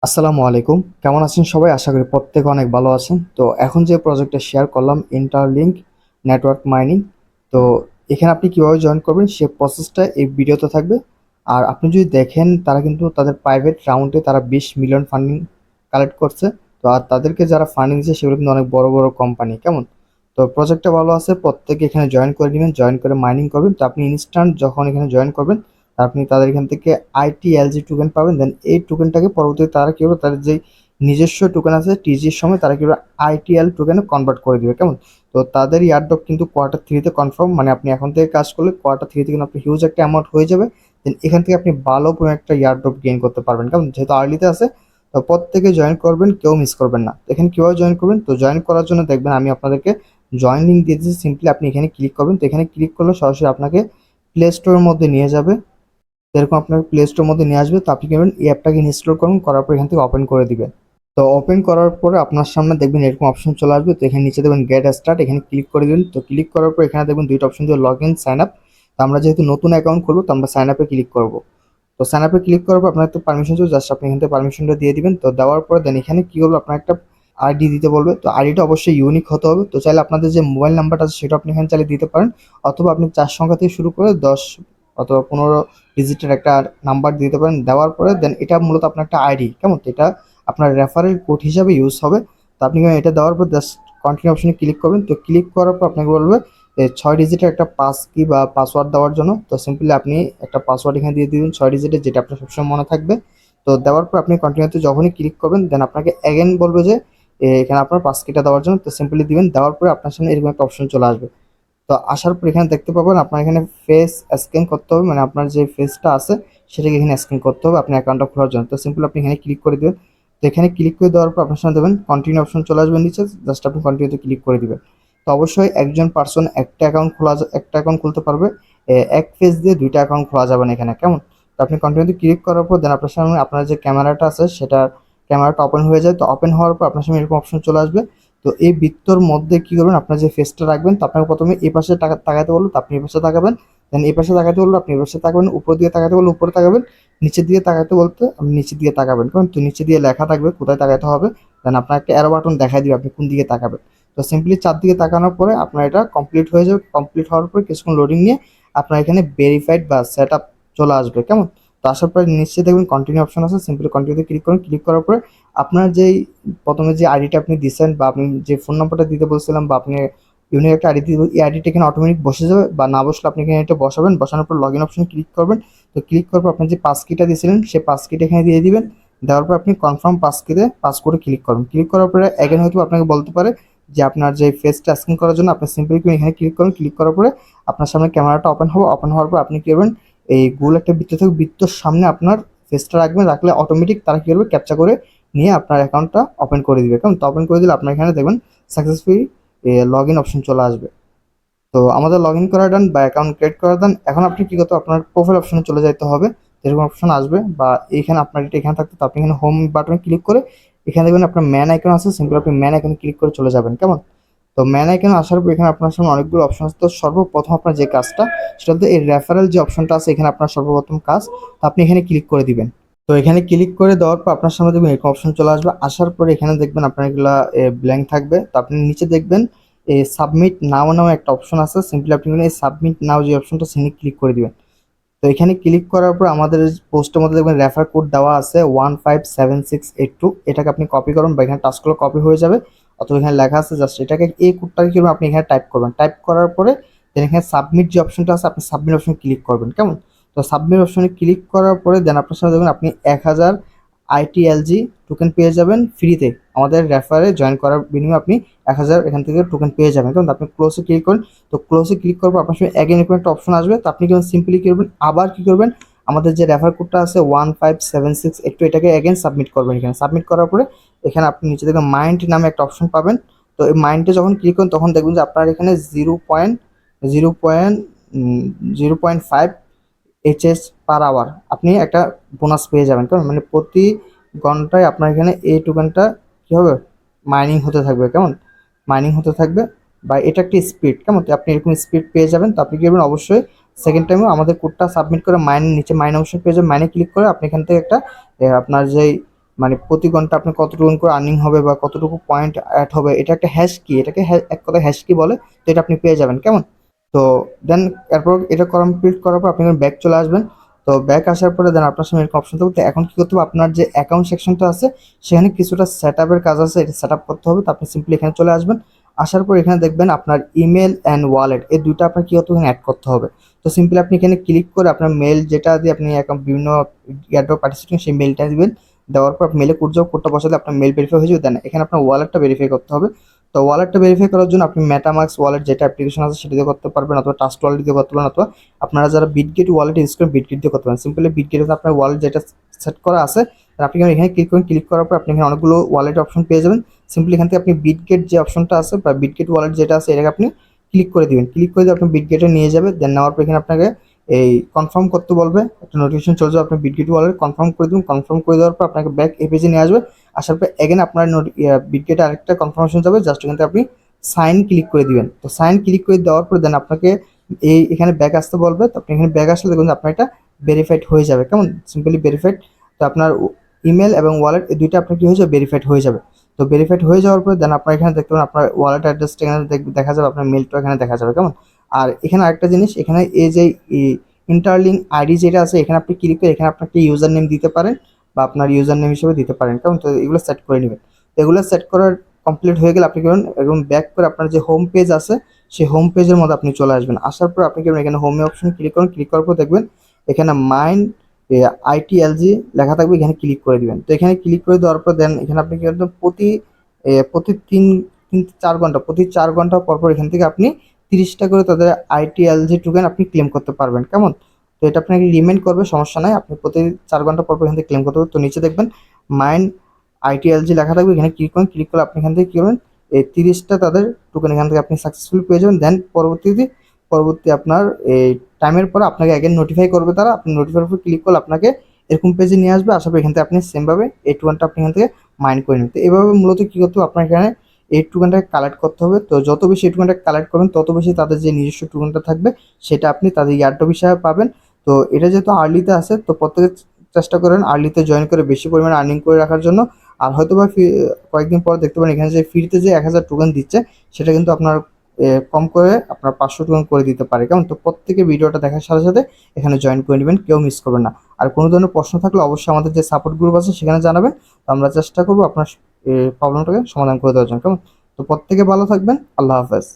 আসসালামু আলাইকুম। কেমন আছেন সবাই? আশা করি প্রত্যেকে অনেক ভালো আছেন। তো এখন যে প্রজেক্টটা শেয়ার করলাম ইন্টারলিংক নেটওয়ার্ক মাইনিং। তো এখানে আপনি কিভাবে জয়েন করবেন সে প্রসেসটা এই ভিডিওতে থাকবে। আর আপনি যদি দেখেন তারা কিন্তু তাদের প্রাইভেট রাউন্ডে তারা 20 মিলিয়ন ফান্ডিং কালেক্ট করছে। তো আর তাদেরকে যারা ফান্ডিং দিচ্ছে সেগুলো কিন্তু অনেক বড় বড় কোম্পানি। কেমন? তো প্রজেক্টটা ভালো আছে, প্রত্যেকে এখানে জয়েন করে নেবেন, জয়েন করে মাইনিং করবেন। তো আপনি ইনস্ট্যান্ট যখন এখানে জয়েন করবেন আপনি তাদের এখান থেকে আইটিএলজি টোকেন পাবেন। দেন এই টোকেনটাকে পরবর্তীতে তারা কি করবে, তাদের যে নিজস্ব টোকেন আছে টিজির সময় তারা কি করবে, আইটিএল টোকেনে কনভার্ট করে দিবে। কেমন? তো তাদের ইয়ারড্রপ কিন্তু কোয়ার্টার 3-তে কনফার্ম, মানে আপনি এখন থেকে কাজ করলে কোয়ার্টার 3-তে কিন্তু আপনি হিউজ একটা অ্যামাউন্ট হয়ে যাবে। দেন এখান থেকে আপনি ভালো পরিমাণ একটা ইয়ারড্রপ গেইন করতে পারবেন। কেমন? যেহেতু আর্লিতে আছে, তো প্রত্যেকে জয়েন করবেন, কেউ মিস করবেন না। তো এখানে কিভাবে জয়েন করবেন? তো জয়েন করার জন্য দেখবেন আমি আপনাদেরকে জয়েন লিঙ্ক দিয়ে দিচ্ছি। সিম্পলি আপনি এখানে ক্লিক করবেন। তো এখানে ক্লিক করলে সরাসরি আপনাকে প্লে স্টোরের মধ্যে নিয়ে যাবে। এরকম আপনার প্লে স্টোর মধ্যে নিয়ে আসবে। তো আপনি কি করবেন, এই অ্যাপটাকে ইনস্টল করুন, করার পর এখান থেকে ওপেন করে দিবেন। তো ওপেন করার পরে আপনার সামনে দেখবেন এরকম অপশন চলে আসবে। তো এখানে নিচে দেখবেন গেট স্টার্ট, এখানে ক্লিক করে দিবেন। তো ক্লিক করার পর এখানে দেখবেন দুইটা অপশন দিয়ে লগ ইন, সাইন আপ। তো আমরা যেহেতু নতুন অ্যাকাউন্ট খুলবো তো আমরা সাইন আপে ক্লিক করবো। তো সাইন আপে ক্লিক করার পর আপনার তো পারমিশন চাই, জাস্ট আপনি এখান থেকে পারমিশনটা দিয়ে দিবেন। তো দেওয়ার পরে দেন এখানে কি করবো, আপনার একটা আইডি দিতে বলবে। তো আইডিটা অবশ্যই ইউনিক হতে হবে। তো চাইলে আপনাদের যে মোবাইল নাম্বারটা আছে সেটা আপনি এখানে চাইলে দিতে পারেন, অথবা আপনি 4 সংখ্যা থেকে শুরু করে 10 অথবা 15 ডিজিটের একটা নাম্বার দিতে পারেন। দেওয়ার পরে দেন এটা মূলত আপনার একটা আইডি। কেমন? তো এটা আপনার রেফারেল কোড হিসাবে ইউজ হবে। তো আপনি এটা দেওয়ার পর জাস্ট কন্টিনিউ অপশনে ক্লিক করবেন। তো ক্লিক করার পর আপনাকে বলবে 6 ডিজিটের একটা পাস কি বা পাসওয়ার্ড দেওয়ার জন্য। তো সিম্পলি আপনি একটা পাসওয়ার্ড এখানে দিয়ে দিবেন 6 ডিজিটের, যেটা আপনার সবসময় মনে থাকবে। তো দেওয়ার পর আপনি কন্টিনিউতে যখনই ক্লিক করবেন দেন আপনাকে অ্যাগেন বলবে যে এখানে আপনার পাস কিটা দেওয়ার জন্য। তো সিম্পলি দিবেন, দেওয়ার পরে আপনার সামনে এরকম একটা অপশন চলে আসবে। তো আসার পর এখানে দেখতে পাবেন আপনার এখানে ফেস স্ক্যান করতে হবে, মানে আপনার যে ফেসটা আছে সেটাকে এখানে স্ক্যান করতে হবে আপনার অ্যাকাউন্টটা খোলার জন্য। তো সিম্পল আপনি এখানে ক্লিক করে দেবেন। তো এখানে ক্লিক করে দেওয়ার পর আপনার সামনে দেবেন কন্টিনিউ অপশন চলে আসবে নিচে, জাস্ট আপনি কন্টিনিউতে ক্লিক করে দিবেন। তো অবশ্যই একজন পার্সন একটা অ্যাকাউন্ট খুলতে পারবে। এক ফেস দিয়ে দুইটা অ্যাকাউন্ট খোলা যাবে না এখানে। কেমন? তো আপনি কন্টিনিউতে ক্লিক করার পর দেন আপনার সামনে আপনার যে ক্যামেরাটা আছে সেটা ক্যামেরাটা ওপেন হয়ে যায়। তো ওপেন হওয়ার পর আপনার সামনে এরকম অপশন চলে আসবে। তো এই বৃত্তর মধ্যে কি করবেন, আপনার যে ফেসটা রাখবেন তো আপনাকে প্রথমে এই পাশে তাকাতে বললো তো আপনি এই পাশে তাকাবেন। দেন এই পাশে তাকাতে বললো আপনি এই পাশে তাকাবেন। উপর দিয়ে তাকাতে বললো উপরে তাকাবেন। নিচের দিকে তাকাতে বলতে আপনি নিচের দিকে তাকাবেন। কারণ তো নিচে দিয়ে লেখা থাকবে কোথায় তাকাতে হবে। দেন আপনার একটা অ্যারো বাটন দেখাই দিবে আপনি কোন দিকে তাকাবেন। তো সিম্পলি চারদিকে তাকানোর পরে আপনার এটা কমপ্লিট হয়ে যাবে। কমপ্লিট হওয়ার পরে কিছুক্ষণ লোডিং নিয়ে আপনার এখানে ভেরিফাইড বা সেট আপ চলে আসবে। কেমন? তো আসার পরে নিশ্চয়ই দেখবেন কন্টিনিউ অপশন আছে, সিম্পলি কন্টিনিউতে ক্লিক করুন। ক্লিক করার পরে আপনার যেই প্রথমে যে আইডিটা আপনি দিচ্ছেন বা আপনি যে ফোন নাম্বারটা দিতে বলছিলাম বা আপনি ইউনিক একটা আইডি দিতে, এই আইডিটা এখানে অটোমেটিক বসে যাবে, বা না বসলে আপনি এখানে এটা বসাবেন। বসানোর পর লগ ইন অপশন ক্লিক করবেন। তো ক্লিক করার পর আপনি যে পাস কিটা দিয়েছিলেন সেই পাস কিটা এখানে দিয়ে দিবেন। দেওয়ার পর আপনি কনফার্ম পাস কিতে পাস করে ক্লিক করবেন। ক্লিক করার পরে এগেন হয়তো আপনাকে বলতে পারে যে আপনার যে ফেসটা স্ক্যান করার জন্য আপনি সিম্পলি এখানে ক্লিক করুন। ক্লিক করার পরে আপনার সামনে ক্যামেরাটা ওপেন হবে। ওপেন হওয়ার পর আপনি কি করবেন, এই গোল একটা বৃত্ত থেকে বৃত্তর সামনে আপনার ফেসটা রাখবেন। রাখলে অটোমেটিক তারা কি করবে, ক্যাপচা করে নিয়ে আপনার অ্যাকাউন্টটা ওপেন করে দিবে। কারণ তো ওপেন করে দিলে আপনার এখানে দেখবেন সাকসেসফুলি লগ ইন অপশন চলে আসবে। তো আমাদের লগ ইন করা ডান বা অ্যাকাউন্ট ক্রিয়েট করা ডান। এখন আপনি কি করতে, আপনার প্রোফাইল অপশনে চলে যেতে হবে। এরকম অপশন আসবে বা এইখানে আপনার এটা এখানে থাকতে, তো আপনি এখানে হোম বাটনে ক্লিক করে এখানে দেখবেন আপনার ম্যান আইকন আছে, সিম্পল আপনি ম্যান আইকনে ক্লিক করে চলে যাবেন। কেমন? তো ম্যান আইকনে আসার পর এখানে আপনার সামনে অনেকগুলো অপশন আছে। তো সর্বপ্রথম আপনার যে কাজটা সেটা হচ্ছে এই রেফারেল যে অপশনটা আছে, এখানে আপনার সর্বপ্রথম কাজ, তো আপনি এখানে ক্লিক করে দিবেন। তো এখানে ক্লিক করে দেওয়ার পর আপনার সামনে দেখবেন এরকম অপশন চলে আসবে। আসার পরে এখানে দেখবেন আপনার এগুলা ব্ল্যাঙ্ক থাকবে। তো আপনি নিচে দেখবেন এই সাবমিট নাও নাও একটা অপশন আছে, সিম্পলি আপনি এই সাবমিট নাও যে অপশনটা সেখানে ক্লিক করে দিবেন। তো এখানে ক্লিক করার পর আমাদের পোস্টের মধ্যে দেখবেন রেফার কোড দেওয়া আছে 157682। এটাকে আপনি কপি করুন বা এখানে টাচ করলে কপি হয়ে যাবে, অথবা এখানে লেখা আছে জাস্ট এটাকে এই কোডটাকে কি করবেন, আপনি এখানে টাইপ করবেন। টাইপ করার পরে দেন এখানে সাবমিট যে অপশনটা আছে আপনি সাবমিট অপশন ক্লিক করবেন। কেমন? তো সাবমিট অপশনে ক্লিক করার পরে দেন আপনার সামনে দেখবেন আপনি 1000 আইটিএলজি টোকেন পেয়ে যাবেন ফ্রিতে। আমাদের রেফারে জয়েন করার বিনিময়ে আপনি 1000 এখান থেকে টোকেন পেয়ে যাবেন। কারণ আপনি ক্লোজে ক্লিক করেন। তো ক্লোজে ক্লিক করার পর আপনার সামনে অ্যাগেন এরকম একটা অপশন আসবে। তো আপনি কিন্তু সিম্পলি কি করবেন, আবার কি করবেন, আমাদের যে রেফার কোডটা আছে 1576 একটু এটাকে অ্যাগেন সাবমিট করবেন। এখানে সাবমিট করার পরে এখানে আপনি নিচে দেখবেন মাইন্ড নামে একটা অপশন পাবেন। তো এই মাইন্ডে যখন ক্লিক করেন তখন দেখবেন যে আপনার এখানে 0.5 এইচএস পার আওয়ার আপনি একটা বোনাস পেয়ে যাবেন। কারণ মানে প্রতি ঘন্টায় আপনার এখানে এই টোকেনটা কী হবে, মাইনিং হতে থাকবে। কেমন? মাইনিং হতে থাকবে বা এটা একটি স্পিড। কেমন? তো আপনি এরকম স্পিড পেয়ে যাবেন। তো আপনি কি করবেন, অবশ্যই সেকেন্ড টাইমও আমাদের কোডটা সাবমিট করে মাইন নিচে মাইন অপশন পেয়ে যাবেন। মাইনে ক্লিক করে আপনি এখান থেকে একটা আপনার যেই মানে প্রতি ঘন্টা আপনার কতটুকু করে আর্নিং হবে বা কতটুকু পয়েন্ট অ্যাড হবে, এটা একটা হ্যাশ কি, এটাকে এক কথায় হ্যাশ কি বলে। তো এটা আপনি পেয়ে যাবেন কেমন। তো দেন এরপর এটা কমপ্লিট করার পর আপনি ব্যাক চলে আসবেন। তো ব্যাক আসার পরে দেন আপনার সামনে এরকম অপশন থাকবে। তো এখন কি করতে হবে, আপনার যে অ্যাকাউন্ট সেকশনটা আছে সেখানে কিছুটা সেট আপের কাজ আছে, এটা সেট আপ করতে হবে। তো আপনি সিম্পলি এখানে চলে আসবেন। আসার পর এখানে দেখবেন আপনার ইমেল অ্যান্ড ওয়ালেট এই দুইটা আপনার কি হতে হবে, অ্যাড করতে হবে। তো সিম্পলি আপনি এখানে ক্লিক করে আপনার মেল যেটা দিয়ে আপনি বিভিন্ন এয়ারড্রপ পার্টিসিপেট সেই মেলটা দিবেন। দেওয়ার পর মেলে কোডটা বসালে আপনার মেল ভেরিফাই হয়ে যাবে। দেন এখানে আপনার ওয়ালেটটা ভেরিফাই করতে হবে। তো ওয়ালেটটা ভেরিফাই করার জন্য আপনি মেটামাস্ক ওয়ালেট যেটা অ্যাপ্লিকেশন আছে সেটা দিয়ে করতে পারবেন, অথবা ট্রাস্ট ওয়ালেট দিয়ে করতে পারেন, অথবা আপনারা যারা বিটগেট ওয়ালেট ইউজ করেন বিটগেট দিয়ে করতে পারেন। সিম্পলি বিটগেটে আপনার ওয়ালেট যেটা সেট করা আছে আপনি এখানে ক্লিক করেন। ক্লিক করার পর আপনি এখানে অনেকগুলো ওয়ালেট অপশন পেয়ে যাবেন। সিম্পলি এখান থেকে আপনি বিটগেট যে অপশনটা আছে বা বিটগেট ওয়ালেট যেটা আছে এটাকে আপনি ক্লিক করে দিবেন। ক্লিক করে দিয়ে আপনি বিটগেটে নিয়ে যাবে। দেন নেওয়ার পর এখানে আপনাকে এই কনফার্ম করতে বলবে, একটা নোটিফিকেশন চলে যাবে। আপনি বিটগেট ওয়ালেট কনফার্ম করে দিন। কনফার্ম করে দেওয়ার পর আপনাকে ব্যাক এই পেজে নিয়ে আসবে। আসার পর এগেন আপনার বিটগেটে আরেকটা কনফার্মেশন যাবে, জাস্ট এখান থেকে আপনি সাইন ক্লিক করে দিবেন। তো সাইন ক্লিক করে দেওয়ার পর দেন আপনাকে এখানে ব্যাক আসতে বলবে। তো আপনি এখানে ব্যাক আসলে দেখুন আপনার এটা ভেরিফাইড হয়ে যাবে কেমন, সিম্পলি ভেরিফাইড। তো আপনার ইমেল এবং ওয়ালেট এই দুইটা আপনার কি হয়ে যাবে, ভেরিফাইড হয়ে যাবে। তো ভেরিফাইড হয়ে যাওয়ার পর দেন আপনার এখানে দেখতে পাবেন আপনার ওয়ালেট অ্যাড্রেসটা এখানে দেখা যাবে, আপনার মেলটা এখানে দেখা যাবে কেমন। আর এখানে আরেকটা জিনিস, এখানে এই যে ইন্টারলিঙ্ক আইডি যেটা আছে এখানে আপনি ক্লিক করে এখানে আপনাকে ইউজার নেম দিতে পারেন বা আপনার ইউজার নেম হিসেবে দিতে পারেন কেমন। তো এগুলো সেট করে নেবেন। তো এগুলো সেট করার কমপ্লিট হয়ে গেলে আপনি কি করবেন, এবং ব্যাক করে আপনার যে হোম পেজ আছে সেই হোম পেজের মধ্যে আপনি চলে আসবেন। আসার পর আপনি কি করবেন, এখানে হোমে অপশন ক্লিক করুন। ক্লিক করার পর দেখবেন এখানে মাইন্ড আইটিএলজি লেখা থাকবে, এখানে ক্লিক করে দিবেন। তো এখানে ক্লিক করে দেওয়ার পর দেন এখানে আপনি কি করবেন, প্রতি 4 ঘন্টা প্রতি 4 ঘন্টা পর পর এখান থেকে আপনি 30টা করে তাদের আইটিএলজি টোকেন আপনি ক্লেম করতে পারবেন কেমন। তো এটা আপনাকে রিমাইন্ড করবে, সমস্যা নাই, আপনি প্রতি 4 ঘন্টা পর পর এখান থেকে ক্লেম করতে হবে। তো নিচে দেখবেন মাইন্ড আইটিএলজি লেখা থাকবে, এখানে ক্লিক করুন। ক্লিক করলে আপনি এখান থেকে কি করবেন, এই 30টা তাদের টোকেন এখান থেকে আপনি সাকসেসফুল পেয়ে যাবেন। দেন পরবর্তী আপনার এই টাইমের পরে আপনাকে অ্যাগেন নোটিফাই করবে তারা। আপনি নোটিফাই উপর ক্লিক করলে আপনাকে এরকম পেজে নিয়ে আসবে। আসার পর এখান থেকে আপনি সেমভাবে এই টোকেনটা আপনি এখান থেকে মাইন্ড করে নেবেন। তো এভাবে মূলত কী করতে হবে, আপনার এখানে এই টোকেনটাকে কালেক্ট করতে হবে। তো যত বেশি এই টোকেনটা কালেক্ট করবেন তত বেশি তাদের যে নিজস্ব টোকেনটা থাকবে সেটা আপনি তাদের ইয়ারড্রপ হিসাবে পাবেন। তো এটা যেহেতু আর্লিতে আছে তো প্রত্যেকে চেষ্টা করেন আর্লিতে জয়েন করে বেশি পরিমাণে আর্নিং করে রাখার জন্য। আর হয়তো বা কয়েকদিন পর দেখতে পারেন এখানে যে ফ্রিতে যে 1000 টোকেন দিচ্ছে সেটা কিন্তু আপনার কম করে আপনার 500 টোকেন করে দিতে পারে কেমন। তো প্রত্যেকে ভিডিওটা দেখার সাথে সাথে এখানে জয়েন করে নেবেন, কেউ মিস করবেন না। আর কোনো ধরনের প্রশ্ন থাকলে অবশ্যই আমাদের যে সাপোর্ট গ্রুপ আছে সেখানে জানাবেন। তো আমরা চেষ্টা করবো আপনার প্রবলেমটাকে সমাধান করে দেওয়ার জন্য কেমন। তো প্রত্যেকে ভালো থাকবেন, আল্লাহ হাফেজ।